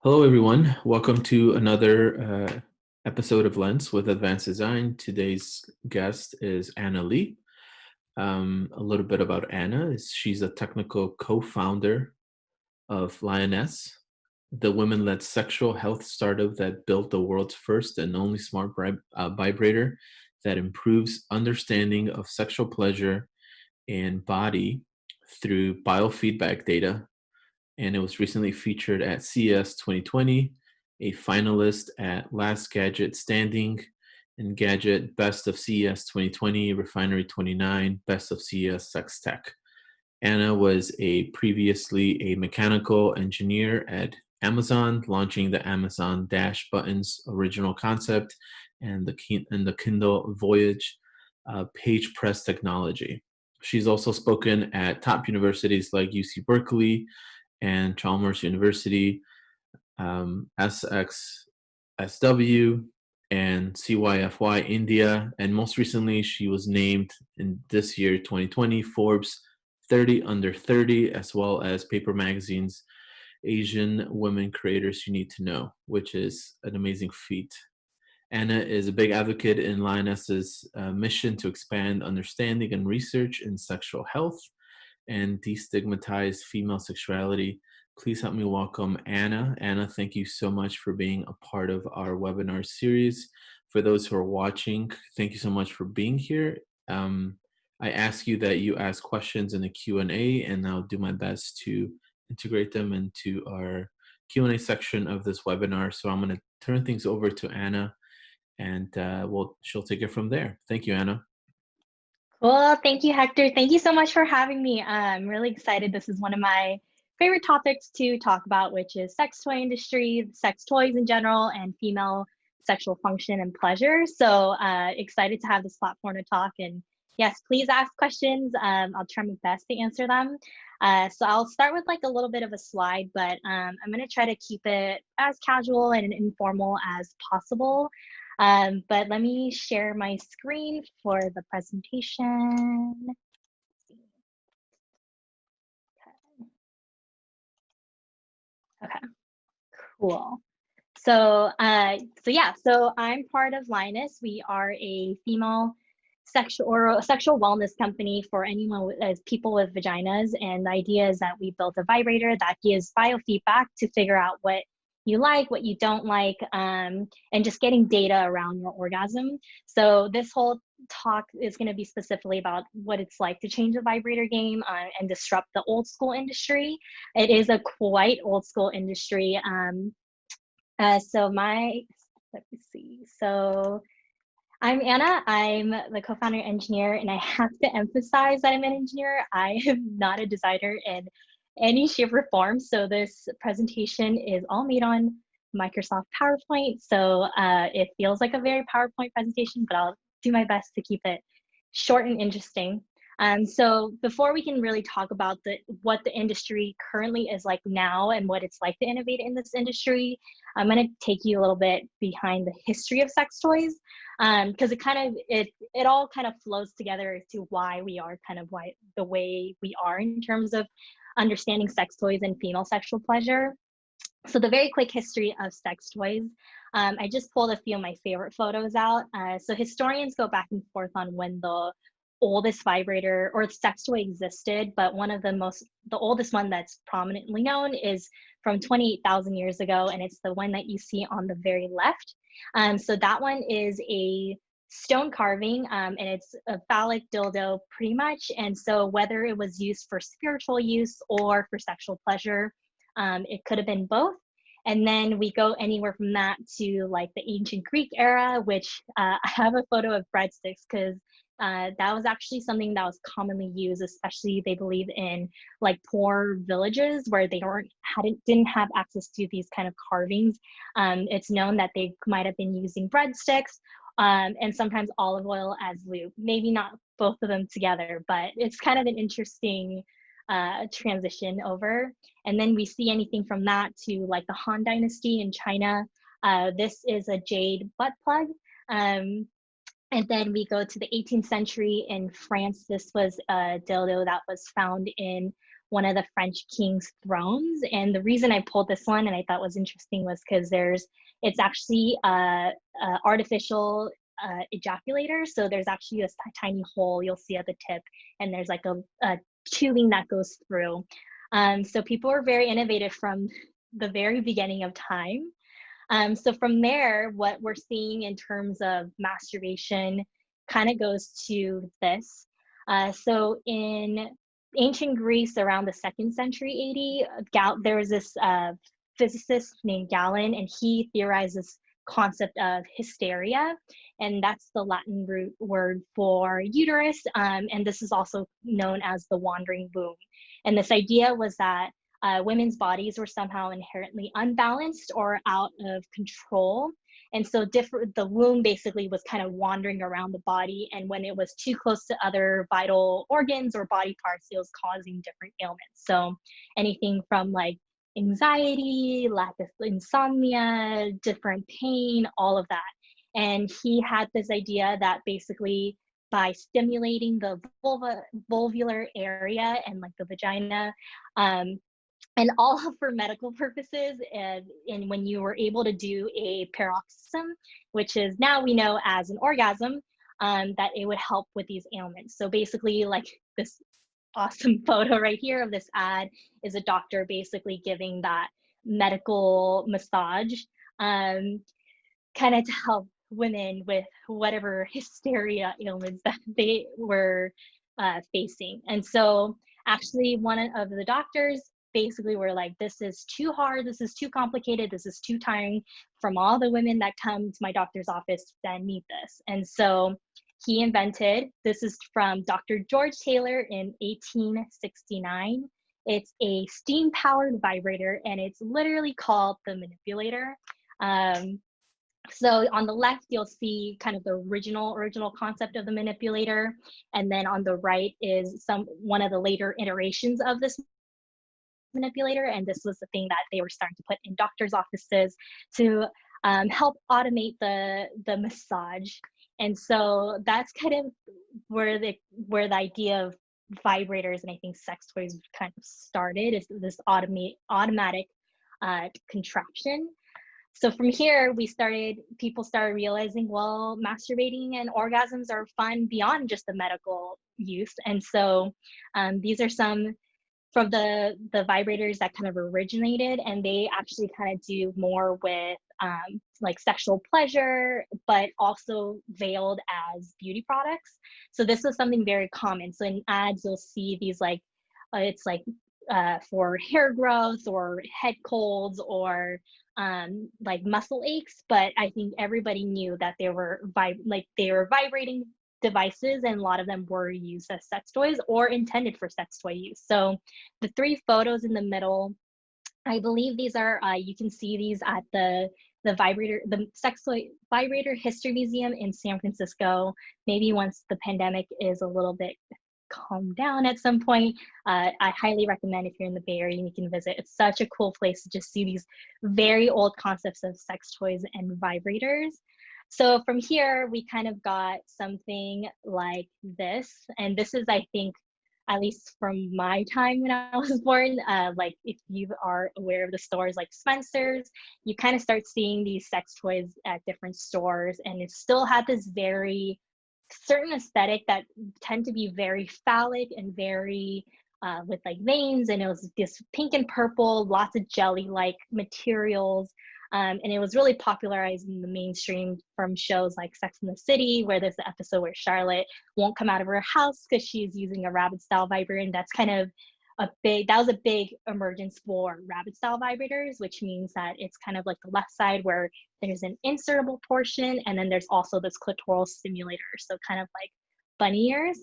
Hello, everyone. Welcome to another episode of Lens with Advanced Design. Today's guest is Anna Lee. A little bit about Anna is she's a technical co-founder of Lioness, the women-led sexual health startup that built the world's first and only smart vibrator that improves understanding of sexual pleasure and body through biofeedback data, and it was recently featured at CES 2020, a finalist at Last Gadget Standing and Gadget Best of CES 2020, Refinery 29, Best of CES Sex Tech. Anna was previously a mechanical engineer at Amazon, launching the Amazon Dash Buttons original concept and the Kindle Voyage page press technology. She's also spoken at top universities like UC Berkeley and Chalmers University, SXSW, and CYFY India. And most recently, she was named in this year, 2020, Forbes 30 Under 30, as well as Paper Magazine's Asian Women Creators You Need to Know, which is an amazing feat. Anna is a big advocate in Lioness's mission to expand understanding and research in sexual health and destigmatize female sexuality. Please help me welcome Anna. Anna, thank you so much for being a part of our webinar series. For those who are watching, thank you so much for being here. I ask you that you ask questions in the Q&A, and I'll do my best to integrate them into our Q&A section of this webinar. So I'm going to turn things over to Anna, and she'll take it from there. Thank you, Anna. Well, thank you, Hector. Thank you so much for having me. I'm really excited. This is one of my favorite topics to talk about, which is sex toy industry, sex toys in general, and female sexual function and pleasure. So excited to have this platform to talk. And yes, please ask questions. I'll try my best to answer them. So I'll start with like a little bit of a slide, but I'm going to try to keep it as casual and informal as possible. But let me share my screen for the presentation. Okay, cool. So I'm part of Linus. We are a female sexual wellness company for anyone as people with vaginas. And the idea is that we built a vibrator that gives biofeedback to figure out what you like, what you don't like, and just getting data around your orgasm. So this whole talk is going to be specifically about what it's like to change the vibrator game and disrupt the old school industry. It is a quite old school industry. Let me see. So I'm Anna. I'm the co-founder engineer, and I have to emphasize that I'm an engineer. I am not a designer in any shape or form. So this presentation is all made on Microsoft PowerPoint. So it feels like a very PowerPoint presentation, but I'll do my best to keep it short and interesting. So before we can really talk about what the industry currently is like now and what it's like to innovate in this industry, I'm going to take you a little bit behind the history of sex toys, because it all kind of flows together to why we are the way we are in terms of understanding sex toys and female sexual pleasure. So the very quick history of sex toys. I just pulled a few of my favorite photos out. So historians go back and forth on when the oldest vibrator or sex toy existed, but the oldest one that's prominently known is from 28,000 years ago, and it's the one that you see on the very left. So that one is a stone carving, and it's a phallic dildo pretty much. And so whether it was used for spiritual use or for sexual pleasure, it could have been both. And then we go anywhere from that to like the ancient Greek era, which I have a photo of breadsticks because that was actually something that was commonly used, especially they believe in like poor villages where they didn't have access to these kind of carvings. It's known that they might have been using breadsticks and sometimes olive oil as lube. Maybe not both of them together, but it's kind of an interesting transition over. And then we see anything from that to like the Han Dynasty in China. This is a jade butt plug. And then we go to the 18th century in France. This was a dildo that was found in one of the French king's thrones. And the reason I pulled this one and I thought was interesting was because it's actually a artificial ejaculator. So there's actually a tiny hole you'll see at the tip, and there's like a tubing that goes through. So people were very innovative from the very beginning of time. So from there, what we're seeing in terms of masturbation kind of goes to this. So in ancient Greece, around the 2nd century AD, there was this physicist named Galen, and he theorized this concept of hysteria, and that's the Latin root word for uterus. And this is also known as the wandering womb. And this idea was that women's bodies were somehow inherently unbalanced or out of control. And so the womb basically was kind of wandering around the body. And when it was too close to other vital organs or body parts, it was causing different ailments. So anything from like anxiety, lack of insomnia, different pain, all of that. And he had this idea that basically by stimulating the vulvar area and like the vagina, um, and all for medical purposes, and when you were able to do a paroxysm, which is now we know as an orgasm, that it would help with these ailments. So basically, like this awesome photo right here of this ad is a doctor basically giving that medical massage, um, kind of to help women with whatever hysteria ailments that they were facing. And so actually one of the doctors basically were like, this is too hard, this is too complicated, this is too tiring from all the women that come to my doctor's office that need this. And so he invented, this is from Dr. George Taylor in 1869. It's a steam powered vibrator, and it's literally called the manipulator. So on the left, you'll see kind of the original concept of the manipulator, and then on the right is one of the later iterations of this manipulator, and this was the thing that they were starting to put in doctors' offices to help automate the massage. And so that's kind of where the idea of vibrators and I think sex toys kind of started, is this automatic contraption. So from here, people started realizing, well, masturbating and orgasms are fun beyond just the medical use. And so these are some from the vibrators that kind of originated, and they actually kind of do more with like sexual pleasure, but also veiled as beauty products. So this was something very common. So in ads, you'll see these like, it's like for hair growth or head colds or like muscle aches. But I think everybody knew that they were vibrating devices, and a lot of them were used as sex toys or intended for sex toy use. So the three photos in the middle, I believe these are, you can see these at the sex toy vibrator history museum in San Francisco. Maybe once the pandemic is a little bit calmed down at some point, I highly recommend if you're in the Bay Area, you can visit. It's such a cool place to just see these very old concepts of sex toys and vibrators. So from here, we kind of got something like this. And this is, I think, at least from my time when I was born, like if you are aware of the stores like Spencer's, you kind of start seeing these sex toys at different stores. And it still had this very certain aesthetic that tend to be very phallic and very with like veins. And it was this pink and purple, lots of jelly-like materials. And it was really popularized in the mainstream from shows like Sex and the City, where there's the episode where Charlotte won't come out of her house because she's using a rabbit style vibrator. And that's kind of that was a big emergence for rabbit style vibrators, which means that it's kind of like the left side where there's an insertable portion, and then there's also this clitoral stimulator. So kind of like bunny ears.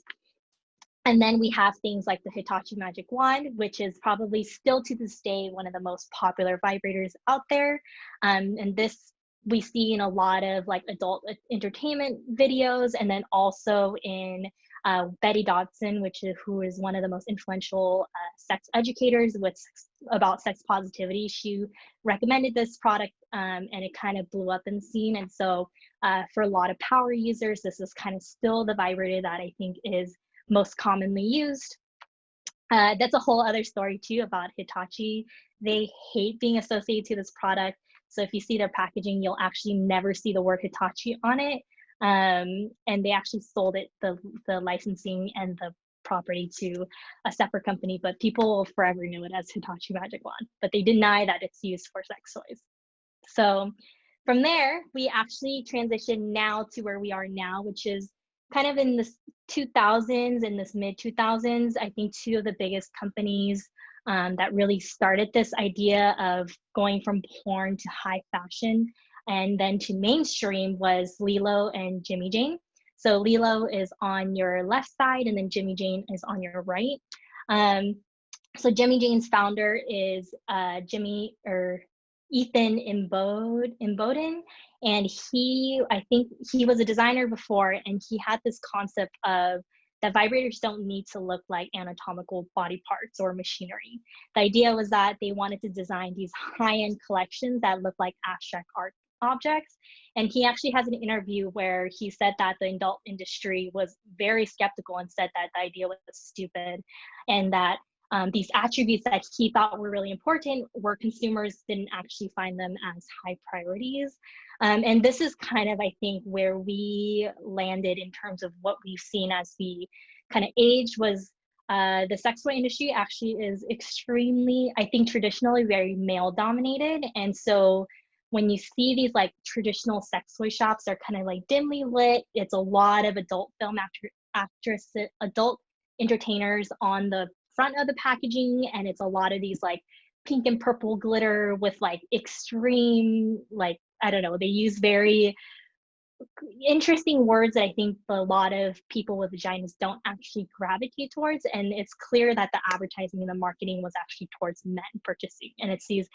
And then we have things like the Hitachi Magic Wand, which is probably still to this day one of the most popular vibrators out there. And this we see in a lot of like adult entertainment videos, and then also in Betty Dodson, who is one of the most influential sex educators about sex positivity. She recommended this product, and it kind of blew up in the scene. And so for a lot of power users, this is kind of still the vibrator that I think is most commonly used. That's a whole other story too about Hitachi. They hate being associated to this product. So if you see their packaging, you'll actually never see the word Hitachi on it. And they actually sold it, the licensing and the property, to a separate company, but people forever knew it as Hitachi Magic Wand. But they deny that it's used for sex toys. So from there, we actually transitioned now to where we are now, which is kind of in this 2000s, in this mid 2000s. I think two of the biggest companies that really started this idea of going from porn to high fashion and then to mainstream was Lilo and Jimmy Jane. So Lilo is on your left side, and then Jimmy Jane is on your right. Um, so Jimmy Jane's founder is Jimmy or Ethan Imboden, and I think he was a designer before, and he had this concept of that vibrators don't need to look like anatomical body parts or machinery. The idea was that they wanted to design these high-end collections that look like abstract art objects. And he actually has an interview where he said that the adult industry was very skeptical and said that the idea was stupid, and that these attributes that he thought were really important where consumers didn't actually find them as high priorities. And this is kind of, I think, where we landed in terms of what we've seen as we kind of age was the sex toy industry actually is extremely, I think, traditionally very male dominated. And so when you see these like traditional sex toy shops, they're kind of like dimly lit. It's a lot of adult film actresses, adult entertainers on the front of the packaging, and it's a lot of these like pink and purple glitter with like extreme, like, I don't know, they use very interesting words that I think a lot of people with vaginas don't actually gravitate towards. And it's clear that the advertising and the marketing was actually towards men purchasing, and it's these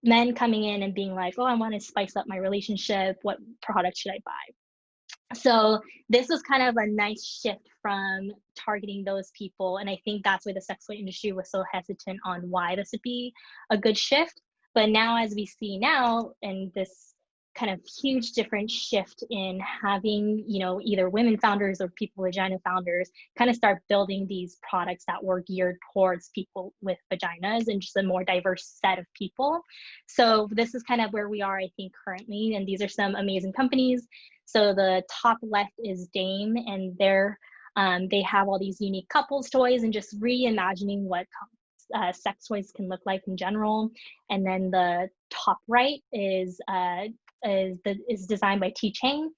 men coming in and being like, oh, I want to spice up my relationship, what product should I buy? So this was kind of a nice shift from targeting those people. And I think that's why the sex toy industry was so hesitant on why this would be a good shift. But now, as we see now, and this kind of huge different shift in having, you know, either women founders or people vagina founders kind of start building these products that were geared towards people with vaginas and just a more diverse set of people. So this is kind of where we are, I think, currently. And these are some amazing companies. So the top left is Dame, and they have all these unique couples toys and just reimagining what sex toys can look like in general. And then the top right is designed by T Chang,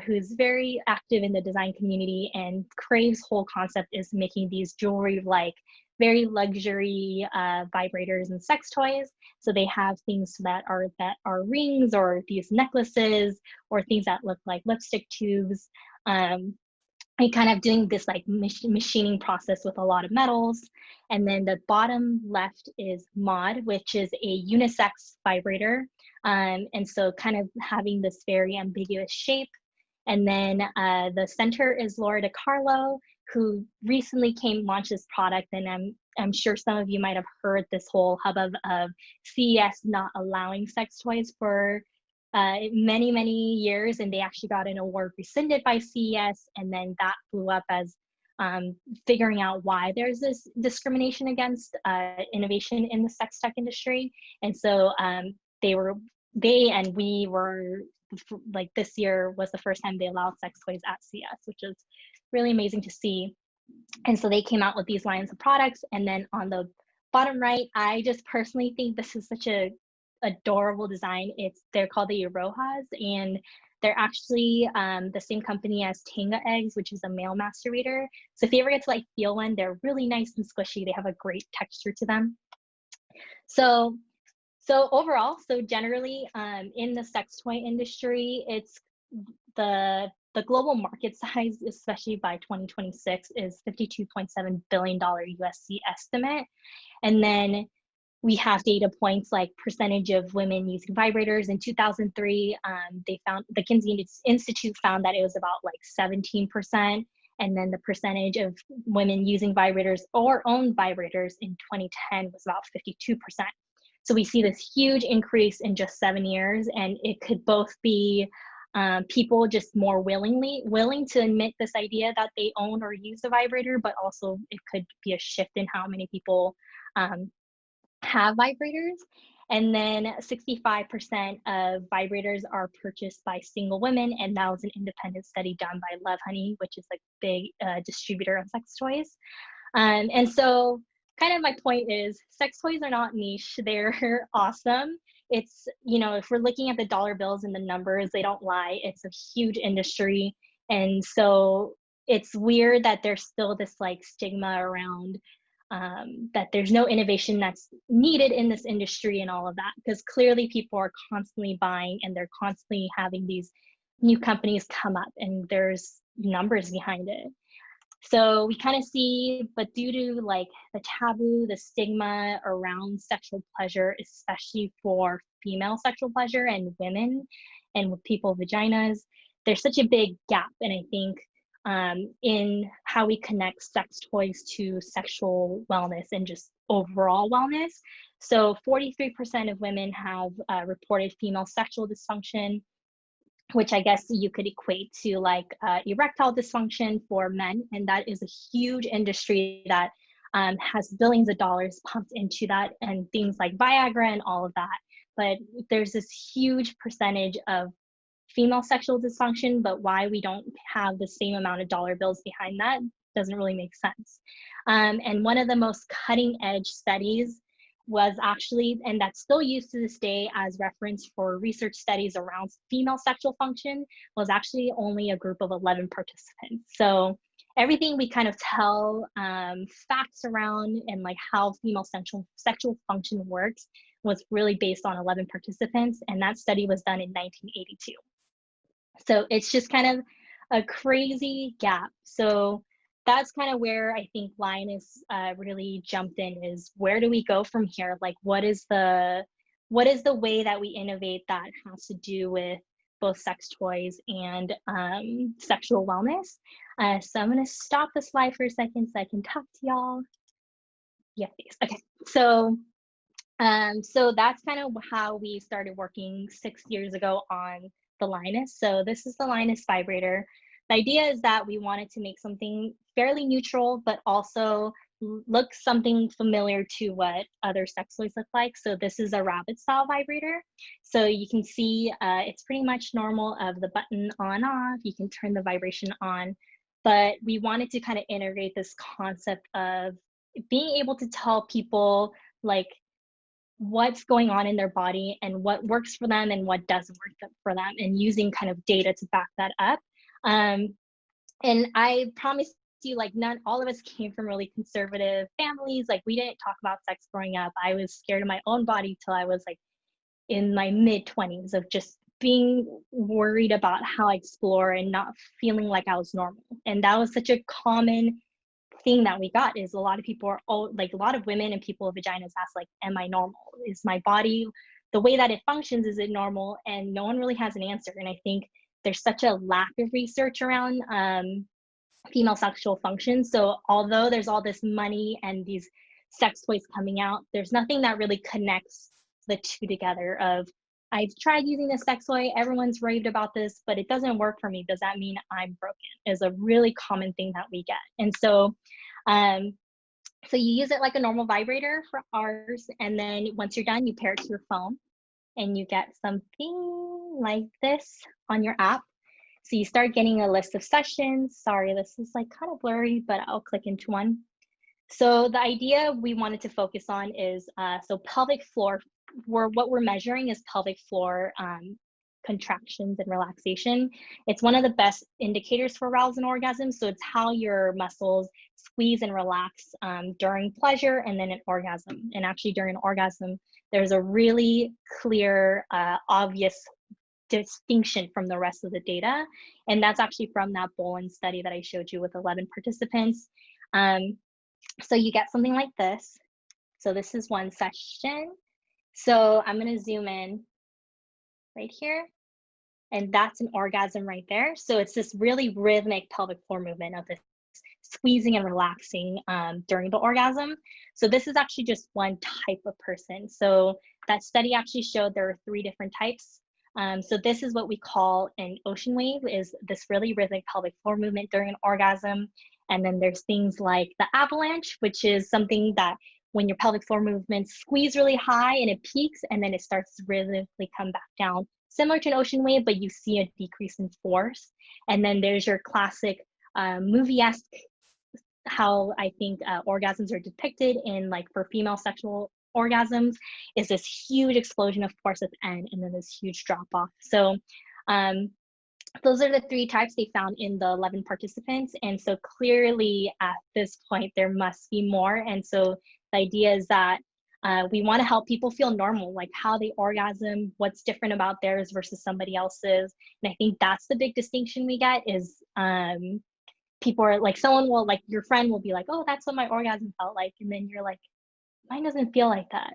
who's very active in the design community. And Crave's whole concept is making these jewelry like very luxury vibrators and sex toys. So they have things that are rings or these necklaces or things that look like lipstick tubes. And kind of doing this like machining process with a lot of metals. And then the bottom left is Mod, which is a unisex vibrator. And so kind of having this very ambiguous shape. And then the center is Laura DiCarlo, who recently launched this product. And I'm sure some of you might have heard this whole hubbub of CES not allowing sex toys for many, many years, and they actually got an award rescinded by CES, and then that blew up as figuring out why there's this discrimination against innovation in the sex tech industry. And so they and we were like, this year was the first time they allowed sex toys at CES, which is really amazing to see. And so they came out with these lines of products. And then on the bottom right, I just personally think this is such a adorable design. They're called the Irohas, and they're actually the same company as Tanga eggs, which is a male masturbator. So if you ever get to like feel one, they're really nice and squishy. They have a great texture to them. So overall, so generally in the sex toy industry, it's the global market size, especially by 2026, is $52.7 billion USD estimate. And then we have data points like percentage of women using vibrators. In 2003, they found, the Kinsey Institute found that it was about like 17%. And then the percentage of women using vibrators or owned vibrators in 2010 was about 52%. So we see this huge increase in just 7 years, and it could both be people just more willing to admit this idea that they own or use a vibrator, but also it could be a shift in how many people um, have vibrators. And then 65% of vibrators are purchased by single women. And that was an independent study done by Love Honey, which is a big distributor of sex toys. And so, kind of my point is, sex toys are not niche. They're awesome. It's, if we're looking at the dollar bills and the numbers, they don't lie. It's a huge industry. And so, it's weird that there's still this like stigma around that there's no innovation that's needed in this industry and all of that, because clearly people are constantly buying and they're constantly having these new companies come up and there's numbers behind it. So we kind of see, but due to like the taboo, the stigma around sexual pleasure, especially for female sexual pleasure and women and with people with vaginas, there's such a big gap. And I think in how we connect sex toys to sexual wellness and just overall wellness. So 43% of women have reported female sexual dysfunction, which I guess you could equate to like erectile dysfunction for men. And that is a huge industry that has billions of dollars pumped into that, and things like Viagra and all of that. But there's this huge percentage of female sexual dysfunction, but why we don't have the same amount of dollar bills behind that doesn't really make sense. And one of the most cutting edge studies was actually, and that's still used to this day as reference for research studies around female sexual function, was actually only a group of 11 participants. So everything we kind of tell facts around and like how female sexual function works was really based on 11 participants, and that study was done in 1982. So it's just kind of a crazy gap. So that's kind of where I think Linus really jumped in, is where do we go from here? Like, what is the way that we innovate that has to do with both sex toys and sexual wellness? So I'm going to stop the slide for a second so I can talk to y'all. Yeah, please. Okay. So that's kind of how we started working 6 years ago on the Linus. So this is the Linus vibrator. The idea is that we wanted to make something fairly neutral, but also look something familiar to what other sex toys look like. So this is a rabbit style vibrator. So you can see it's pretty much normal of the button on off. You can turn the vibration on, but we wanted to kind of integrate this concept of being able to tell people like what's going on in their body and what works for them and what doesn't work for them, and using kind of data to back that up. And I promise you, like, not all of us came from really conservative families. Like, we didn't talk about sex growing up. I was scared of my own body till I was like in my mid 20s, of just being worried about how I explore and not feeling like I was normal. And that was such a common thing that we got, is a lot of people are like, a lot of women and people with vaginas ask like, am I normal? Is my body, the way that it functions, is it normal? And no one really has an answer. And I think there's such a lack of research around female sexual function. So although there's all this money and these sex toys coming out, there's nothing that really connects the two together. Of, I've tried using this sex toy, everyone's raved about this, but it doesn't work for me. Does that mean I'm broken? Is a really common thing that we get. And so, so you use it like a normal vibrator for ours. And then once you're done, you pair it to your phone and you get something like this on your app. So you start getting a list of sessions. Sorry, this is like kind of blurry, but I'll click into one. So the idea we wanted to focus on is, so pelvic floor, what we're measuring is pelvic floor contractions and relaxation. It's one of the best indicators for arousal and orgasm. So it's how your muscles squeeze and relax during pleasure and then an orgasm. And actually during an orgasm, there's a really clear, obvious distinction from the rest of the data. And that's actually from that Bolin study that I showed you with 11 participants. So you get something like this. So this is one session. So I'm going to zoom in right here. And that's an orgasm right there. So it's this really rhythmic pelvic floor movement of this squeezing and relaxing during the orgasm. So this is actually just one type of person. So that study actually showed there are 3 different types. So this is what we call an ocean wave, is this really rhythmic pelvic floor movement during an orgasm. And then there's things like the avalanche, which is something that when your pelvic floor movements squeeze really high and it peaks and then it starts to rhythmically come back down, similar to an ocean wave, but you see a decrease in force. And then there's your classic movie-esque, how I think orgasms are depicted in, like, for female sexual orgasms, is this huge explosion of force at the end and then this huge drop off. So um, those are the three types they found in the 11 participants. And so clearly at this point, there must be more. And so the idea is that we want to help people feel normal, like how they orgasm, what's different about theirs versus somebody else's. And I think that's the big distinction we get is people are like, someone will, like, your friend will be like, oh, that's what my orgasm felt like. And then you're like, mine doesn't feel like that.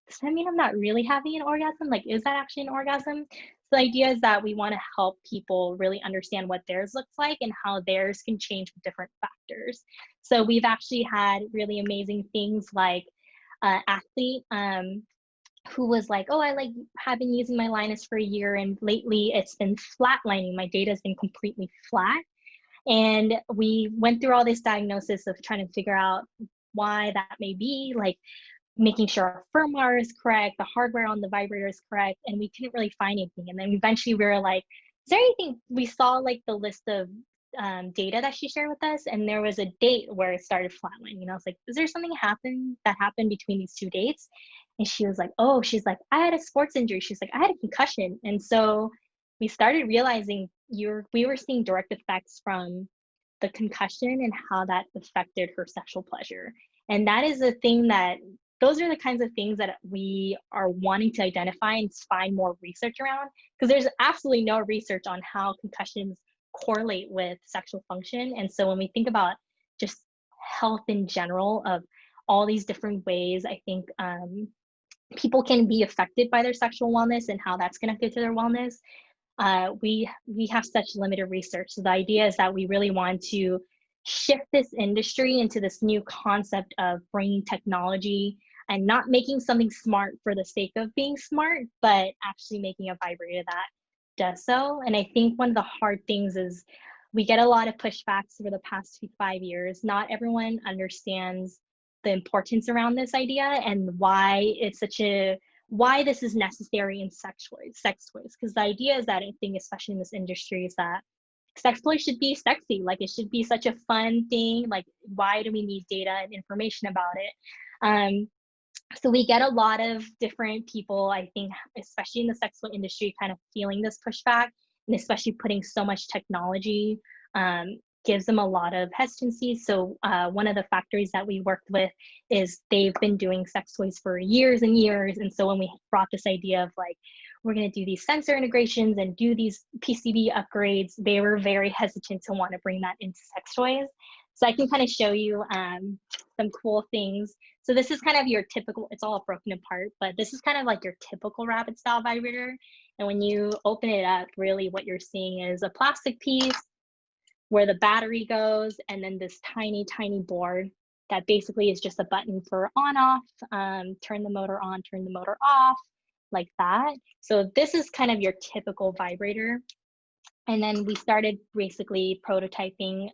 Does that mean I'm not really having an orgasm? Like, is that actually an orgasm? So the idea is that we want to help people really understand what theirs looks like and how theirs can change with different factors. So we've actually had really amazing things like athlete who was like, oh, have been using my Linus for a year and lately it's been flatlining. My data has been completely flat. And we went through all this diagnosis of trying to figure out why that may be, like making sure our firmware is correct, the hardware on the vibrator is correct, and we couldn't really find anything. And then eventually we were like, is there anything, we saw like the list of data that she shared with us, and there was a date where it started flatlining. And I was like, is there something that happened between these two dates? And she was like, oh, she's like, I had a sports injury. She's like, I had a concussion. And so we started realizing we were seeing direct effects from the concussion and how that affected her sexual pleasure. And that is a thing that, those are the kinds of things that we are wanting to identify and find more research around, because there's absolutely no research on how concussions correlate with sexual function. And so when we think about just health in general, of all these different ways, I think people can be affected by their sexual wellness and how that's connected to their wellness. We have such limited research. So the idea is that we really want to shift this industry into this new concept of bringing technology and not making something smart for the sake of being smart, but actually making a vibrator that does so. And I think one of the hard things is we get a lot of pushbacks over the past 5 years. Not everyone understands the importance around this idea and why this is necessary in sex toys. Because the idea is that, I think, especially in this industry, is that sex toys should be sexy. Like, it should be such a fun thing. Like, why do we need data and information about it? So we get a lot of different people, I think, especially in the sex toy industry, kind of feeling this pushback, and especially putting so much technology gives them a lot of hesitancy. So one of the factories that we worked with is they've been doing sex toys for years and years. And so when we brought this idea of like, we're going to do these sensor integrations and do these PCB upgrades, they were very hesitant to want to bring that into sex toys. So I can kind of show you some cool things. So this is kind of your typical, it's all broken apart, but this is kind of like your typical rabbit style vibrator. And when you open it up, really what you're seeing is a plastic piece where the battery goes, and then this tiny, tiny board that basically is just a button for on off, turn the motor on, turn the motor off, like that. So this is kind of your typical vibrator. And then we started basically prototyping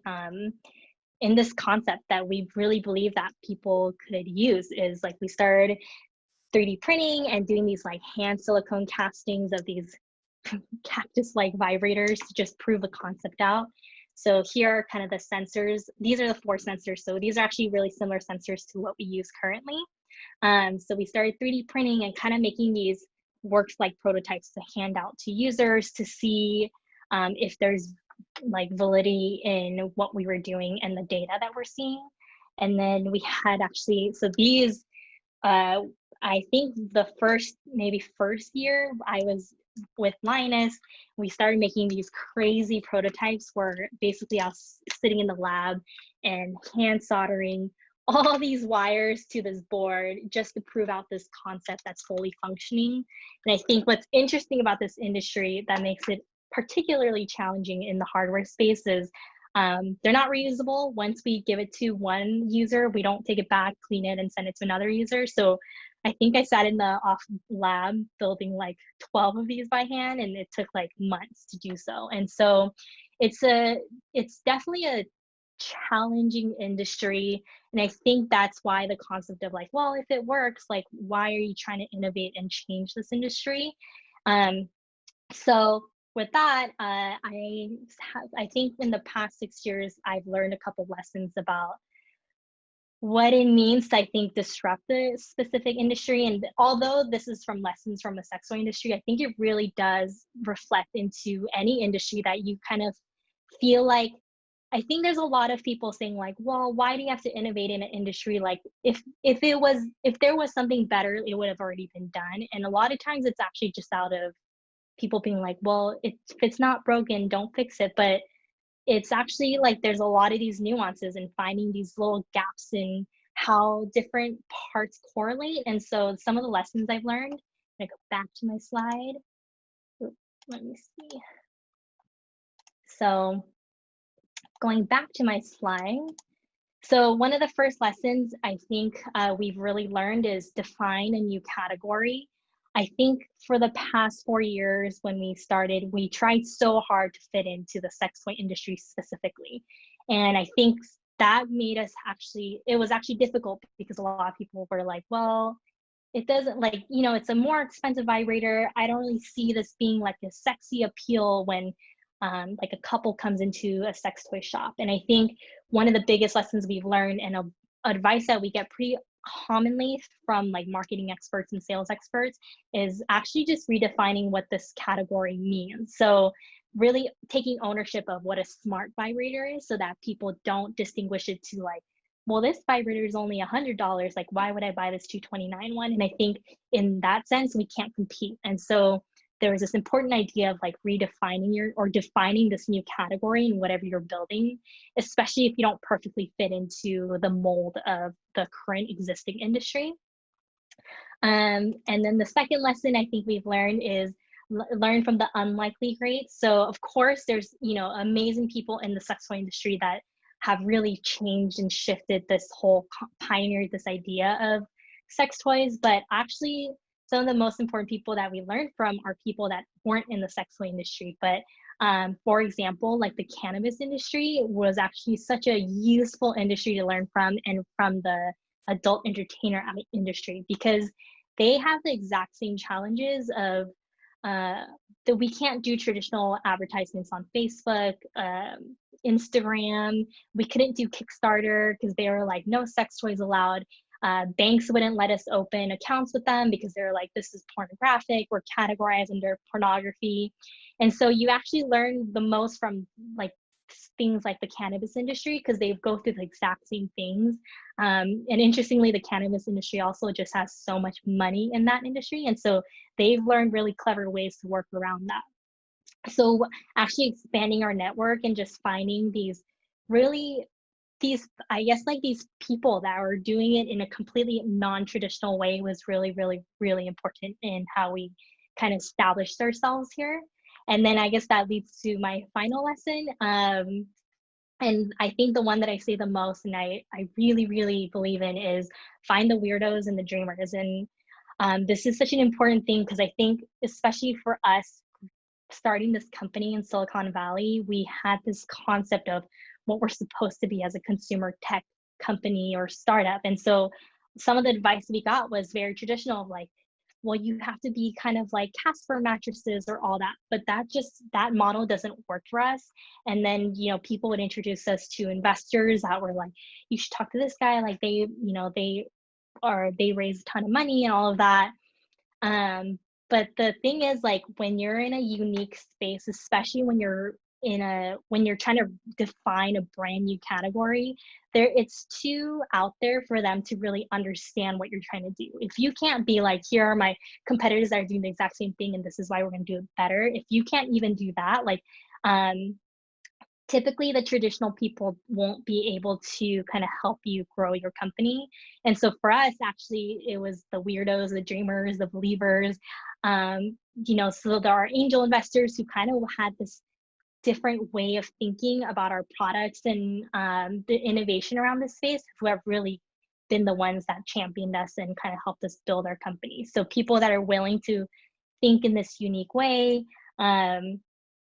in this concept that we really believe that people could use, is like we started 3D printing and doing these like hand silicone castings of these cactus-like vibrators to just prove the concept out. So here are kind of the sensors. These are the 4 sensors. So these are actually really similar sensors to what we use currently. So we started 3D printing and kind of making these works like prototypes to hand out to users to see if there's like validity in what we were doing and the data that we're seeing. And then we had actually, so these, I think the first year I was with Linus, we started making these crazy prototypes where basically I was sitting in the lab and hand soldering all these wires to this board just to prove out this concept that's fully functioning. And I think what's interesting about this industry that makes it particularly challenging in the hardware space is they're not reusable. Once we give it to one user, we don't take it back, clean it, and send it to another user. So I think I sat in the off lab building like 12 of these by hand, and it took like months to do so. And so it's a it's definitely a challenging industry. And I think that's why the concept of like, well, if it works, like why are you trying to innovate and change this industry? Um, so with that, I think in the past 6 years, I've learned a couple lessons about what it means to, I think, disrupt the specific industry. And although this is from lessons from the sex toy industry, I think it really does reflect into any industry that you kind of feel like. I think there's a lot of people saying like, well, why do you have to innovate in an industry? Like if there was something better, it would have already been done. And a lot of times it's actually just out of people being like, well, if it's not broken, don't fix it. But it's actually like there's a lot of these nuances and finding these little gaps in how different parts correlate. And so some of the lessons I've learned, I go back to my slide. Oop, let me see. So going back to my slide, so one of the first lessons I think we've really learned is define a new category. I think for the past 4 years when we started, we tried so hard to fit into the sex toy industry specifically. And I think that made us actually, it was actually difficult because a lot of people were like, well, it doesn't like, it's a more expensive vibrator. I don't really see this being like a sexy appeal when like a couple comes into a sex toy shop. And I think one of the biggest lessons we've learned and advice that we get pretty commonly from like marketing experts and sales experts is actually just redefining what this category means. So really taking ownership of what a smart vibrator is so that people don't distinguish it to like, well, this vibrator is only $100. Like, why would I buy this 229 one? And I think in that sense, we can't compete. And so there was this important idea of like redefining or defining this new category in whatever you're building, especially if you don't perfectly fit into the mold of the current existing industry. And then the second lesson I think we've learned is learn from the unlikely greats. So of course, there's amazing people in the sex toy industry that have really changed and shifted this whole pioneered this idea of sex toys. But actually, some of the most important people that we learned from are people that weren't in the sex toy industry. But for example, like the cannabis industry was actually such a useful industry to learn from, and from the adult entertainer industry, because they have the exact same challenges of that we can't do traditional advertisements on Facebook, Instagram. We couldn't do Kickstarter because they were like, no sex toys allowed. Banks wouldn't let us open accounts with them because they're like, this is pornographic. We're categorized under pornography. And so you actually learn the most from like things like the cannabis industry because they go through the exact same things. And interestingly, the cannabis industry also just has so much money in that industry. And so they've learned really clever ways to work around that. So actually expanding our network and just finding really these, I guess, like these people that are doing it in a completely non-traditional way was really, really, really important in how we kind of established ourselves here. And then I guess that leads to my final lesson. And I think the one that I say the most and I really, really believe in is find the weirdos and the dreamers. And this is such an important thing because I think, especially for us starting this company in Silicon Valley, we had this concept of what we're supposed to be as a consumer tech company or startup. And so some of the advice we got was very traditional, like, well, you have to be kind of like Casper mattresses or all that. But that model doesn't work for us. And then, people would introduce us to investors that were like, you should talk to this guy. Like they raise a ton of money and all of that. But the thing is, like, when you're in a unique space, especially when you're trying to define a brand new category, it's too out there for them to really understand what you're trying to do. If you can't be like, here are my competitors that are doing the exact same thing and this is why we're going to do it better. If you can't even do that, like, typically the traditional people won't be able to kind of help you grow your company. And so for us, actually, it was the weirdos, the dreamers, the believers. So there are angel investors who kind of had this different way of thinking about our products and the innovation around this space, who have really been the ones that championed us and kind of helped us build our company. So people that are willing to think in this unique way, um,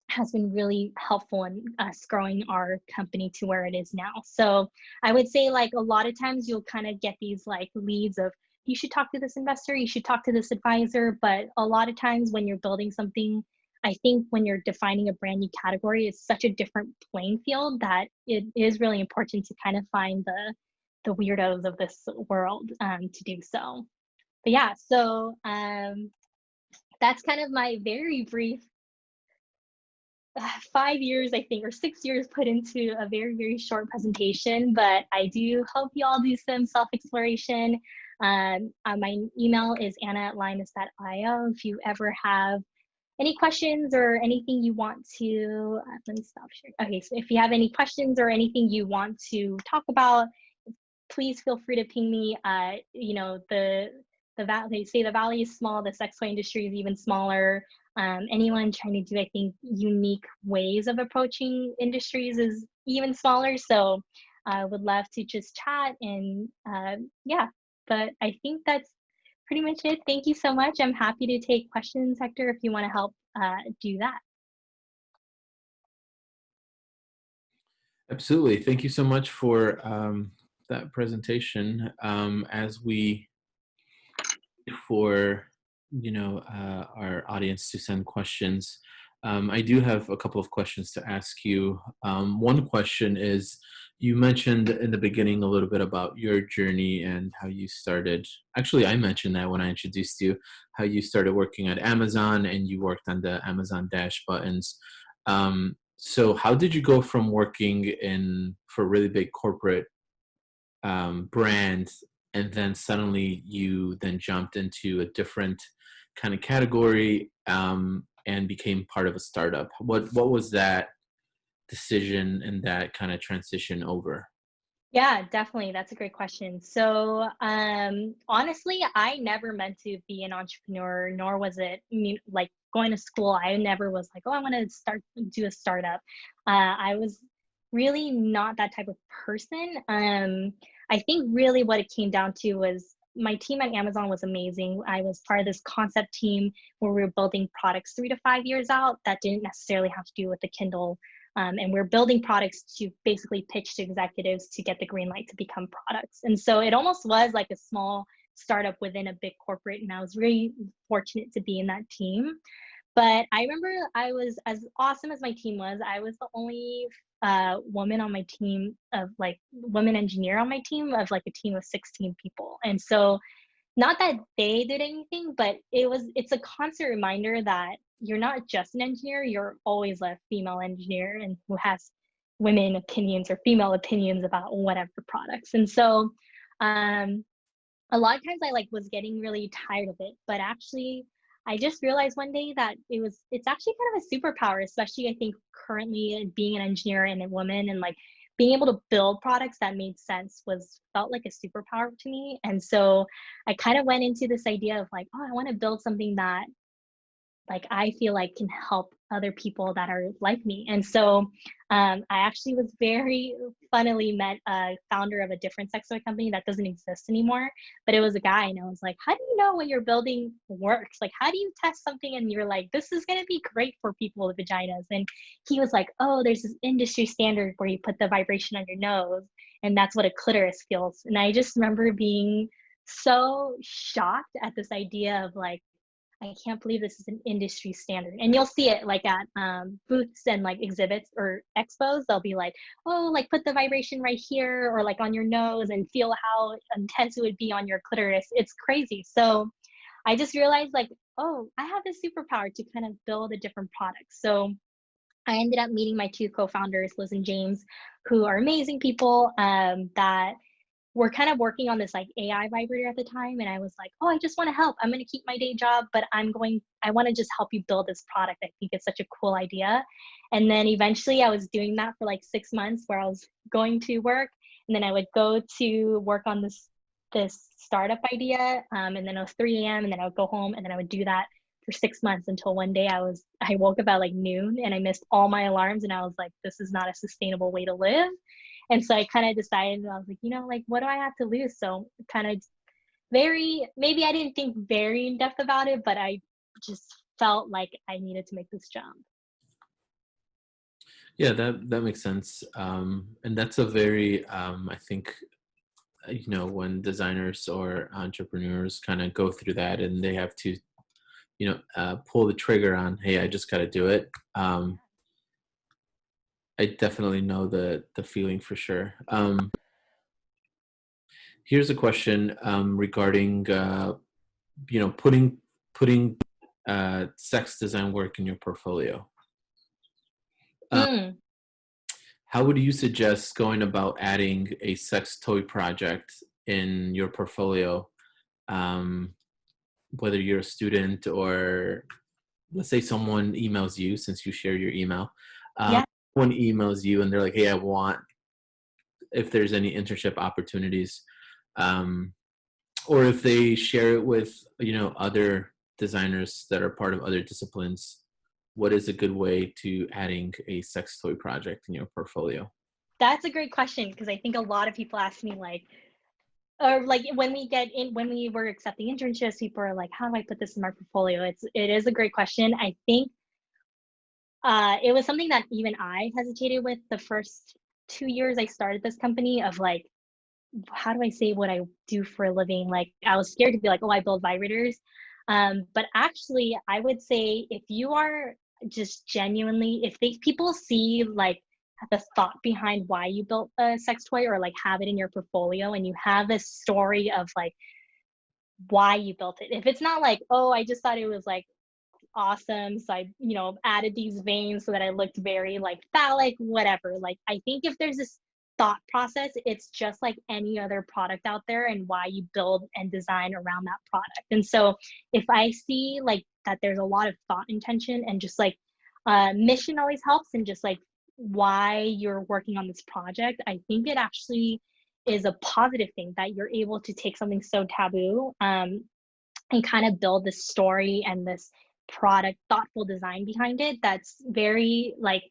has been really helpful in us growing our company to where it is now. So I would say like a lot of times you'll kind of get these like leads of you should talk to this investor, you should talk to this advisor. But a lot of times when you're building something, I think when you're defining a brand new category, it's such a different playing field that it is really important to kind of find the weirdos of this world to do so. But yeah, so that's kind of my very brief 5 years, I think, or 6 years put into a very, very short presentation, but I do hope you all do some self exploration. My email is anna@linus.io. If you ever have any questions or anything you want to, let me stop sharing. Okay, so if you have any questions or anything you want to talk about, please feel free to ping me. They say the valley is small, the sex toy industry is even smaller. Anyone trying to do, I think, unique ways of approaching industries is even smaller. So I would love to just chat and yeah, but I think that's pretty much it. Thank you so much. I'm happy to take questions, Hector, if you want to help do that. Absolutely. Thank you so much for that presentation. As we for our audience to send questions, I do have a couple of questions to ask you. One question is, you mentioned in the beginning a little bit about your journey and how you started. Actually, I mentioned that when I introduced you, how you started working at Amazon and you worked on the Amazon Dash buttons. So how did you go from working in for really big corporate brand, and then suddenly you then jumped into a different kind of category, and became part of a startup? What was that decision and that kind of transition over? Yeah, definitely. That's a great question. So, honestly, I never meant to be an entrepreneur, nor was it like going to school. I never was like, oh, I want to do a startup. I was really not that type of person. I think really what it came down to was my team at Amazon was amazing. I was part of this concept team where we were building products 3 to 5 years out that didn't necessarily have to do with the Kindle, and we're building products to basically pitch to executives to get the green light to become products. And so it almost was like a small startup within a big corporate. And I was really fortunate to be in that team. But I remember I was, as awesome as my team was, I was the only woman on my team, of like women engineer on my team, of like a team of 16 people. And so not that they did anything, but it's a constant reminder that you're not just an engineer, you're always a female engineer and who has women opinions or female opinions about whatever products. And so um a lot of times I like was getting really tired of it, but actually I just realized one day that it's actually kind of a superpower, especially I think currently being an engineer and a woman, and like being able to build products that made sense was felt like a superpower to me. And so I kind of went into this idea of like, oh, I want to build something that like I feel like can help other people that are like me. And so I actually was very funnily met a founder of a different sex toy company that doesn't exist anymore, but it was a guy, and I was like, how do you know what you're building works? Like, how do you test something and you're like, this is going to be great for people with vaginas? And he was like, oh, there's this industry standard where you put the vibration on your nose, and that's what a clitoris feels. And I just remember being so shocked at this idea of like, I can't believe this is an industry standard. And you'll see it like at booths and like exhibits or expos. They'll be like, oh, like put the vibration right here or like on your nose and feel how intense it would be on your clitoris. It's crazy. So I just realized like, oh, I have this superpower to kind of build a different product. So I ended up meeting my two co-founders, Liz and James, who are amazing people that we're kind of working on this like AI vibrator at the time. And I was like, oh, I just want to help. I'm going to keep my day job, but I want to just help you build this product. I think it's such a cool idea. And then eventually I was doing that for like 6 months where I was going to work and then I would go to work on this startup idea. And then it was 3 a.m. and then I would go home and then I would do that for 6 months until one day I woke up at like noon and I missed all my alarms and I was like, this is not a sustainable way to live. And so I kind of decided, and I was like, like, what do I have to lose? So kind of very, maybe I didn't think very in depth about it, but I just felt like I needed to make this jump. Yeah, that makes sense. And that's a very, I think, when designers or entrepreneurs kind of go through that and they have to, pull the trigger on, hey, I just got to do it. I definitely know the feeling for sure. Here's a question regarding, putting sex design work in your portfolio. Uh, Mm, how would you suggest going about adding a sex toy project in your portfolio? Um, whether you're a student or let's say someone emails you, since you share your email, um, yeah. someone emails you and they're like, hey, I want, if there's any internship opportunities, um, or if they share it with, other designers that are part of other disciplines, what is a good way to adding a sex toy project in your portfolio? That's a great question because I think a lot of people ask me like, or like when we were accepting internships, people are like, how do I put this in my portfolio? It is a great question. I think it was something that even I hesitated with the first 2 years I started this company of like, how do I say what I do for a living? Like I was scared to be like, oh, I build vibrators. But actually, I would say if you are just genuinely, if they people see like the thought behind why you built a sex toy or like have it in your portfolio and you have this story of like why you built it. If it's not like, oh, I just thought it was like awesome. So I, added these veins so that I looked very like phallic, whatever. Like I think if there's this thought process, it's just like any other product out there and why you build and design around that product. And so if I see like that there's a lot of thought intention and just like mission always helps and just like why you're working on this project, I think it actually is a positive thing that you're able to take something so taboo and kind of build this story and this product thoughtful design behind it that's very like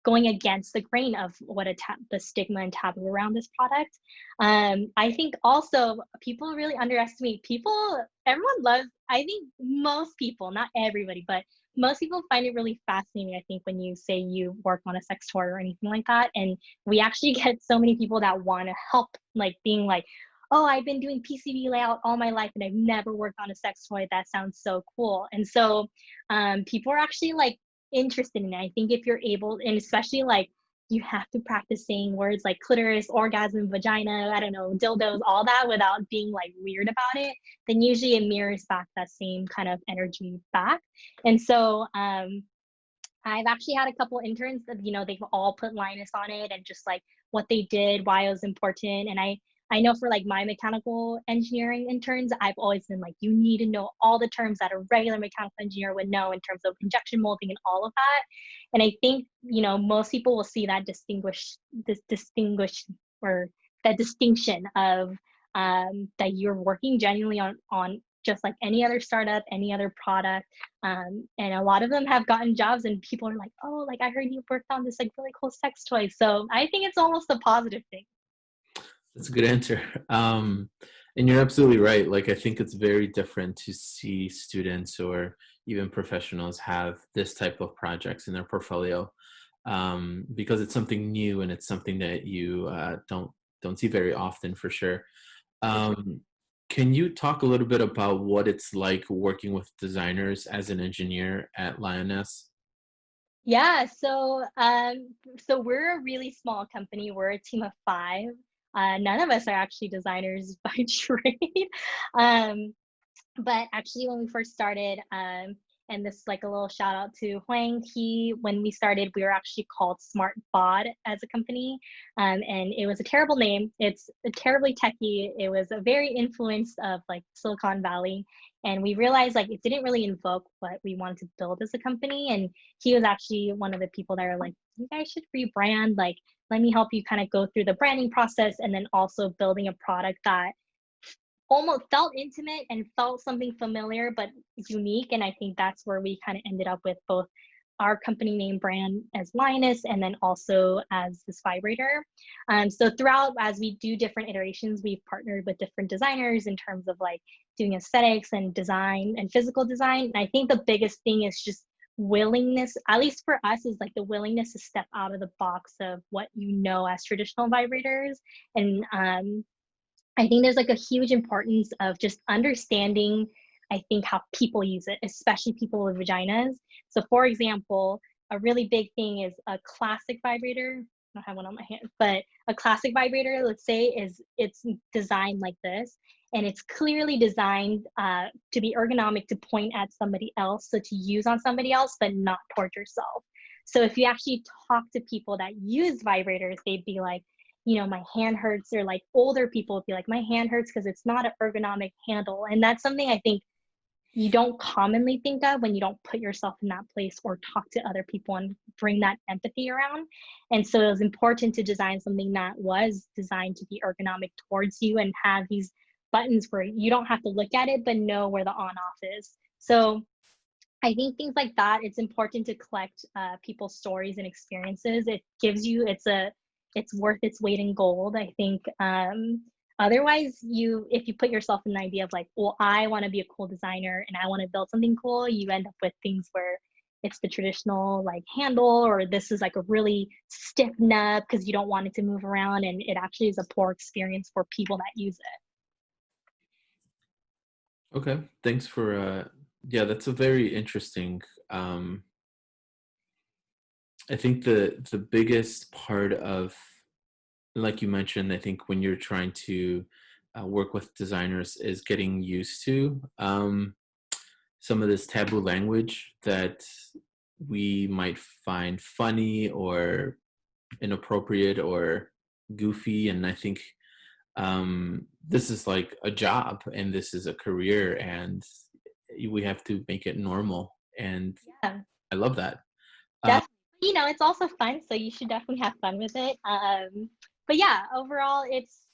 going against the grain of what the stigma and taboo around this product. I think also people really underestimate people. Everyone loves. I think most people, not everybody, but most people find it really fascinating. I think when you say you work on a sex toy or anything like that, and we actually get so many people that want to help, like being like, oh, I've been doing PCB layout all my life and I've never worked on a sex toy. That sounds so cool. And so people are actually like interested in it. I think if you're able, and especially like you have to practice saying words like clitoris, orgasm, vagina, I don't know, dildos, all that without being like weird about it, then usually it mirrors back that same kind of energy back. And so I've actually had a couple interns that, they've all put Linus on it and just like what they did, why it was important. And I know for like my mechanical engineering interns, I've always been like, you need to know all the terms that a regular mechanical engineer would know in terms of injection molding and all of that. And I think, most people will see that distinguish or that distinction of that you're working genuinely on just like any other startup, any other product. And a lot of them have gotten jobs and people are like, oh, like I heard you worked on this like really cool sex toy. So I think it's almost a positive thing. That's a good answer. And you're absolutely right. Like, I think it's very different to see students or even professionals have this type of projects in their portfolio, because it's something new and it's something that you don't see very often for sure. For sure. Um, can you talk a little bit about what it's like working with designers as an engineer at Lioness? Yeah, so we're a really small company. We're a team of 5. None of us are actually designers by trade. Um, but actually when we first started, and this is like a little shout out to Huang, when we started, we were actually called Smart Bod as a company. And it was a terrible name. It's terribly techy. It was a very influenced of like Silicon Valley. And we realized like it didn't really invoke what we wanted to build as a company. And he was actually one of the people that are like, you guys should rebrand. Like, let me help you kind of go through the branding process and then also building a product that almost felt intimate and felt something familiar but unique. And I think that's where we kind of ended up with both our company name brand as Linus, and then also as this vibrator. So throughout, as we do different iterations, we've partnered with different designers in terms of like doing aesthetics and design and physical design. And I think the biggest thing is just willingness, at least for us, is like the willingness to step out of the box of what you know as traditional vibrators. And I think there's like a huge importance of just understanding, I think, how people use it, especially people with vaginas. So, for example, a really big thing is a classic vibrator. I don't have one on my hand, but a classic vibrator, let's say, is it's designed like this, and it's clearly designed to be ergonomic to point at somebody else, so to use on somebody else, but not towards yourself. So, if you actually talk to people that use vibrators, they'd be like, my hand hurts, or like older people would be like, my hand hurts because it's not an ergonomic handle. And that's something I think you don't commonly think of when you don't put yourself in that place or talk to other people and bring that empathy around. And so it was important to design something that was designed to be ergonomic towards you and have these buttons where you don't have to look at it, but know where the on off is. So I think things like that, it's important to collect people's stories and experiences. It gives you, it's worth its weight in gold. I think otherwise, if you put yourself in the idea of like, well, I want to be a cool designer and I want to build something cool, you end up with things where it's the traditional like handle, or this is like a really stiff nub because you don't want it to move around, and it actually is a poor experience for people that use it. Okay, thanks for yeah, that's a very interesting. I think the biggest part of, like you mentioned, I think when you're trying to work with designers is getting used to some of this taboo language that we might find funny or inappropriate or goofy. And I think this is like a job and this is a career, and we have to make it normal. And Yeah, I love that. Uh, definitely. It's also fun, so you should definitely have fun with it. But yeah, overall, it's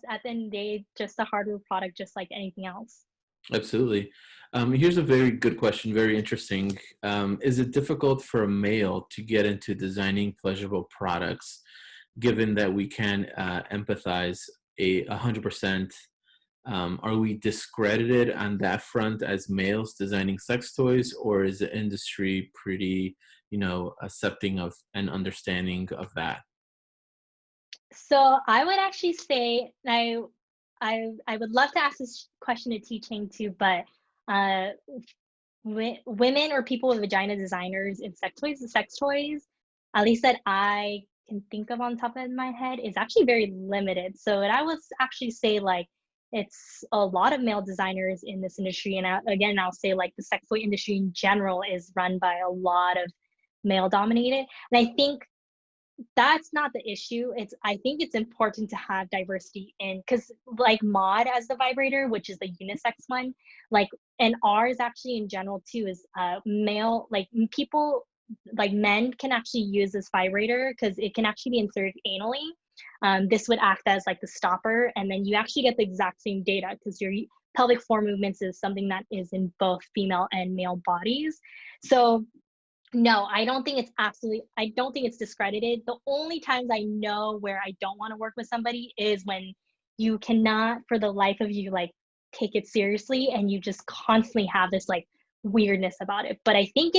at the end of the day just a hardware product, just like anything else. Absolutely. Here's a very good question, very interesting. Is it difficult for a male to get into designing pleasurable products, given that we can empathize 100%? Are we discredited on that front as males designing sex toys, or is the industry pretty, accepting of and understanding of that? So I would actually say I would love to ask this question to teaching too, but uh, women or people with vagina designers in sex toys, at least that I can think of on top of my head, is actually very limited. So I would actually say like it's a lot of male designers in this industry, and again, I'll say like the sex toy industry in general is run by a lot of male dominated, and I think that's not the issue. I think it's important to have diversity in, because like mod as the vibrator, which is the unisex one, like, and ours actually in general too is male, like people, like men can actually use this vibrator because it can actually be inserted anally. This would act as like the stopper, and then you actually get the exact same data because your pelvic floor movements is something that is in both female and male bodies. So no, I don't think it's discredited. The only times I know where I don't wanna work with somebody is when you cannot for the life of you, like, take it seriously, and you just constantly have this, like, weirdness about it. But I think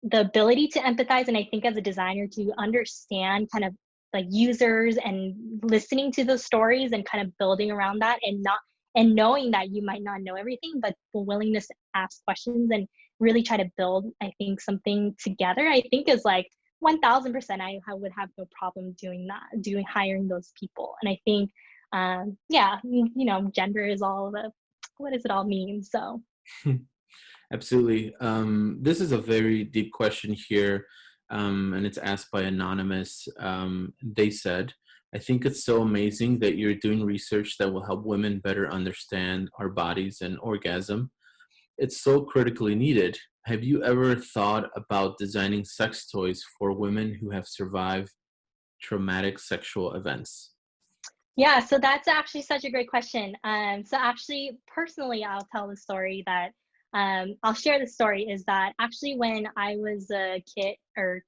the ability to empathize, and I think as a designer to understand kind of like users and listening to those stories and kind of building around that, and not and knowing that you might not know everything, but the willingness to ask questions and really try to build, I think, something together, I think is like 1000%. I would have no problem doing that, doing hiring those people. And I think yeah, gender is all the what does it all mean? So Absolutely. This is a very deep question here, and it's asked by Anonymous. They said, I think it's so amazing that you're doing research that will help women better understand our bodies and orgasm. It's so critically needed. Have you ever thought about designing sex toys for women who have survived traumatic sexual events? yeah, so that's actually such a great question. So actually, personally, I'll tell the story that I'll share the story is that actually when I was a kid or